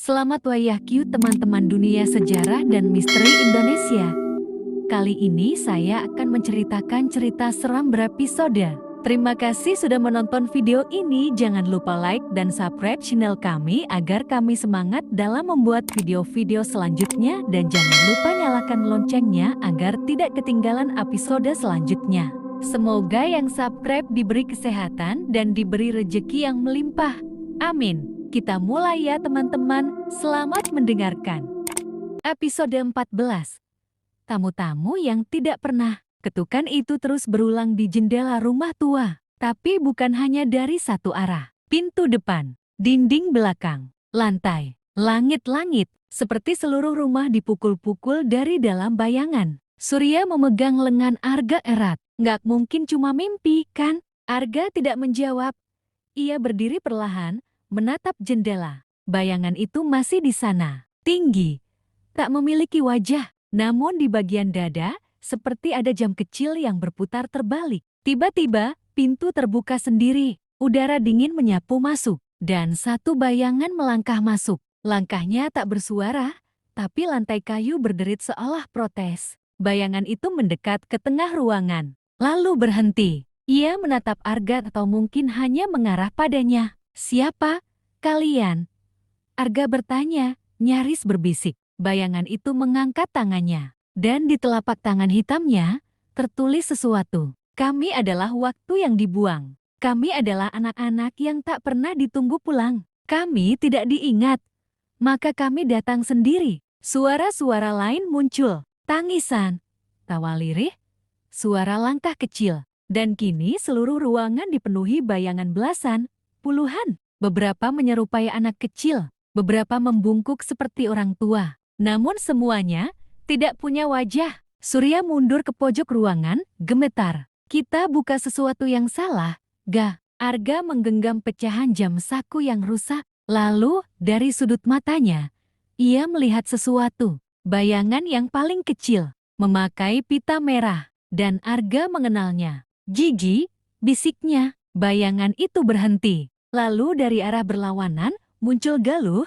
Selamat Wayahku teman-teman dunia sejarah dan misteri Indonesia. Kali ini saya akan menceritakan cerita seram berepisode. Terima kasih sudah menonton video ini. Jangan lupa like dan subscribe channel kami agar kami semangat dalam membuat video-video selanjutnya. Dan jangan lupa nyalakan loncengnya agar tidak ketinggalan episode selanjutnya. Semoga yang subscribe diberi kesehatan dan diberi rejeki yang melimpah. Amin. Kita mulai ya teman-teman, selamat mendengarkan. Episode 14. Tamu-tamu yang tidak pernah. Ketukan itu terus berulang di jendela rumah tua. Tapi bukan hanya dari satu arah. Pintu depan, dinding belakang, lantai, langit-langit. Seperti seluruh rumah dipukul-pukul dari dalam bayangan. Surya memegang lengan Arga erat. Nggak mungkin cuma mimpi, kan? Arga tidak menjawab. Ia berdiri perlahan, menatap jendela. Bayangan itu masih di sana, tinggi, tak memiliki wajah. Namun di bagian dada, seperti ada jam kecil yang berputar terbalik. Tiba-tiba, pintu terbuka sendiri. Udara dingin menyapu masuk, dan satu bayangan melangkah masuk. Langkahnya tak bersuara, tapi lantai kayu berderit seolah protes. Bayangan itu mendekat ke tengah ruangan, lalu berhenti. Ia menatap Arga atau mungkin hanya mengarah padanya. Siapa kalian? Arga bertanya, nyaris berbisik. Bayangan itu mengangkat tangannya. Dan di telapak tangan hitamnya, tertulis sesuatu. Kami adalah waktu yang dibuang. Kami adalah anak-anak yang tak pernah ditunggu pulang. Kami tidak diingat. Maka kami datang sendiri. Suara-suara lain muncul. Tangisan, tawa lirih, suara langkah kecil. Dan kini seluruh ruangan dipenuhi bayangan belasan, puluhan. Beberapa menyerupai anak kecil, beberapa membungkuk seperti orang tua. Namun semuanya tidak punya wajah. Surya mundur ke pojok ruangan, gemetar. Kita buka sesuatu yang salah, Ga. Arga menggenggam pecahan jam saku yang rusak. Lalu, dari sudut matanya, ia melihat sesuatu. Bayangan yang paling kecil, memakai pita merah. Dan Arga mengenalnya. Gigi, bisiknya. Bayangan itu berhenti. Lalu dari arah berlawanan, muncul Galuh.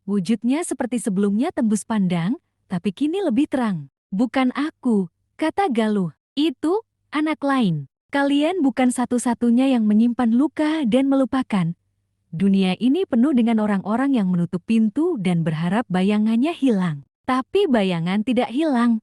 Wujudnya seperti sebelumnya tembus pandang, tapi kini lebih terang. Bukan aku, kata Galuh. Itu anak lain. Kalian bukan satu-satunya yang menyimpan luka dan melupakan. Dunia ini penuh dengan orang-orang yang menutup pintu dan berharap bayangannya hilang. Tapi bayangan tidak hilang.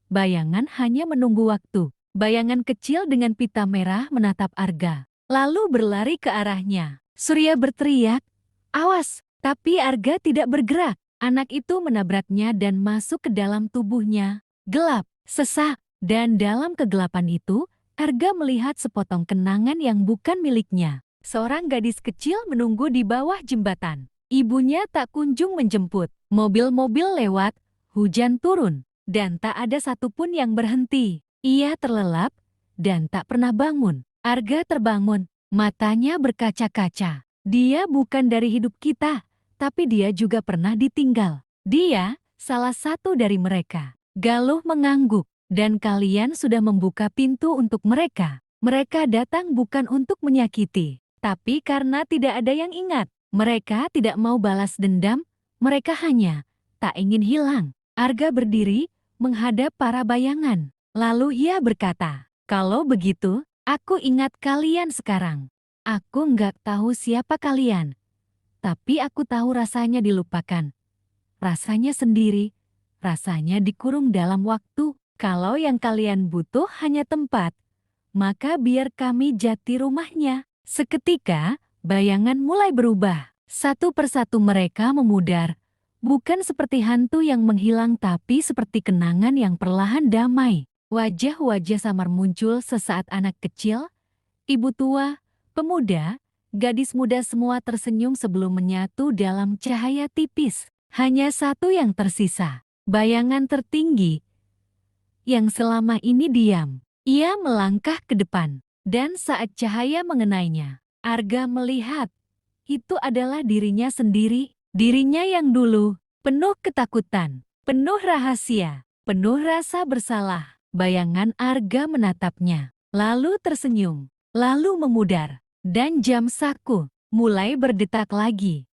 Bayangan hanya menunggu waktu. Bayangan kecil dengan pita merah menatap Arga, lalu berlari ke arahnya. Surya berteriak, "Awas!" Tapi Arga tidak bergerak. Anak itu menabraknya dan masuk ke dalam tubuhnya. Gelap, sesak, dan dalam kegelapan itu, Arga melihat sepotong kenangan yang bukan miliknya. Seorang gadis kecil menunggu di bawah jembatan. Ibunya tak kunjung menjemput. Mobil-mobil lewat, hujan turun, dan tak ada satupun yang berhenti. Ia terlelap dan tak pernah bangun. Arga terbangun, matanya berkaca-kaca. Dia bukan dari hidup kita, tapi dia juga pernah ditinggal. Dia salah satu dari mereka. Galuh mengangguk, dan kalian sudah membuka pintu untuk mereka. Mereka datang bukan untuk menyakiti, tapi karena tidak ada yang ingat. Mereka tidak mau balas dendam, mereka hanya tak ingin hilang. Arga berdiri, menghadap para bayangan. Lalu ia berkata, "Kalau begitu, aku ingat kalian sekarang. Aku nggak tahu siapa kalian, tapi aku tahu rasanya dilupakan. Rasanya sendiri, rasanya dikurung dalam waktu. Kalau yang kalian butuh hanya tempat, maka biar kami jati rumahnya." Seketika, bayangan mulai berubah. Satu persatu mereka memudar, bukan seperti hantu yang menghilang tapi seperti kenangan yang perlahan damai. Wajah-wajah samar muncul sesaat anak kecil, ibu tua, pemuda, gadis muda semua tersenyum sebelum menyatu dalam cahaya tipis. Hanya satu yang tersisa, bayangan tertinggi yang selama ini diam. Ia melangkah ke depan, dan saat cahaya mengenainya, Arga melihat itu adalah dirinya sendiri, dirinya yang dulu penuh ketakutan, penuh rahasia, penuh rasa bersalah. Bayangan Arga menatapnya, lalu tersenyum, lalu memudar, dan jam saku mulai berdetak lagi.